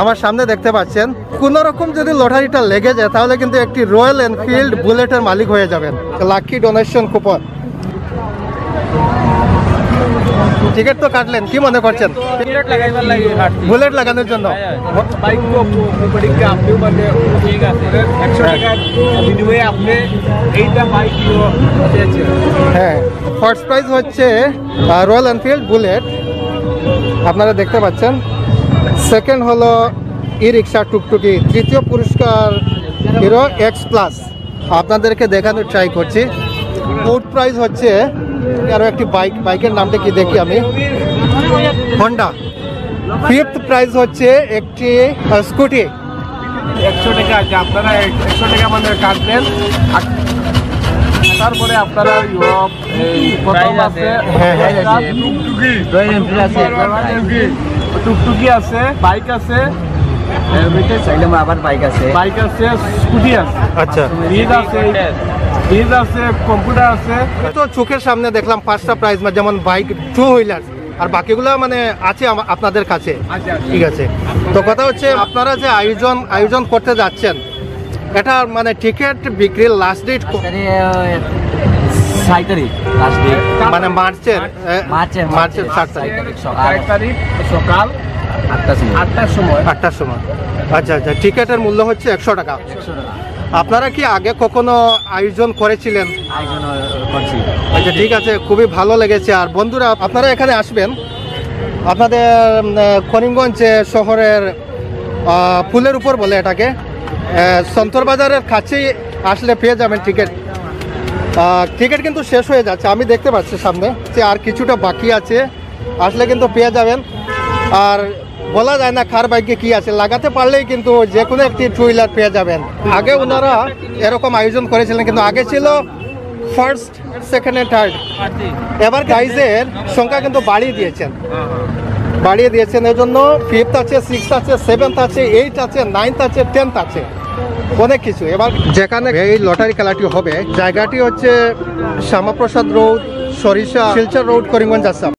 আমার সামনে দেখতে পাচ্ছেন, কোনো রকম যদি লটারিটা লেগে যায় তাহলে কিন্তু একটি রয়্যাল এনফিল্ড বুলেটের মালিক হয়ে যাবেন। Lucky donation coupon. টিকিট তো কাটলেন, কি মনে করছেন? বুলেট লাগানোর জন্য হ্যাঁ, ফার্স্ট প্রাইজ হচ্ছে রয়্যাল এনফিল্ড বুলেট, আপনারা দেখতে পাচ্ছেন। সেকেন্ড হলো ই রিক্সা টুকটুকি, তৃতীয় পুরস্কার হিরো এক্স প্লাস, আপনাদেরকে দেখানোর ট্রাই করছি। ফোর্থ প্রাইজ হচ্ছে আরও একটি বাইক, বাইকের নামটা কি দেখি আমি, হন্ডা। ফিফথ প্রাইজ হচ্ছে একটি স্কুটি, 100 টাকা আছে, আপনারা 100 টাকা আমাদের কাটবেন। তারপরে আপনারা টুকটুকি আছে, বাইক আছে, আবার বাইক আছে, স্কুটি আছে, আচ্ছা ফ্রিজ আছে, কম্পিউটার আছে। তো চোখের সামনে দেখলাম 5টা প্রাইজ, যেমন বাইক, 2 হুইলার, আর বাকিগুলো মানে আছে আপনাদের কাছে। ঠিক আছে, তো কথা হচ্ছে আপনারা যে আয়োজন করতে যাচ্ছেন, এটা মানে টিকিট বিক্রির লাস্ট ডেট মানে মার্চের 7 তারিখ সকাল 8টার সময়। আচ্ছা আচ্ছা, টিকিটের মূল্য হচ্ছে 100 টাকা। আপনারা কি আগে কখনো আয়োজন করেছিলেন? আচ্ছা ঠিক আছে, খুবই ভালো লেগেছে। আর বন্ধুরা, আপনারা এখানে আসবেন, আপনাদের করিমগঞ্জ শহরের ফুলের উপর বলে এটাকে, সন্তর বাজারের কাছেই আসলে পেয়ে যাবেন টিকিট। টিকিট কিন্তু শেষ হয়ে যাচ্ছে, আমি দেখতে পাচ্ছি সামনে যে আর কিছুটা বাকি আছে, আসলে কিন্তু পেয়ে যাবেন। আর বলা যায় না কার বাইকে কি আছে, লাগাতে পারলেই কিন্তু যে কোনো একটি 2 হুইলার পেয়ে যাবেন। আগে ওনারা এরকম আয়োজন করেছিলেন, কিন্তু আগে ছিল ফার্স্ট, সেকেন্ড এন্ড থার্ড। এবার প্রাইজের সংখ্যা কিন্তু বাড়িয়ে দিয়েছেন, এর জন্য 5th আছে, 6th আছে, 7th আছে, 8th আছে, 9th আছে, 10th আছে, অনেক কিছু। এবার যেখানে এই লটারি খেলাটি হবে, জায়গাটি হচ্ছে শ্যামাপ্রসাদ রোড, সরিষা, শিলচর রোড, করিমগঞ্জ, আসাম।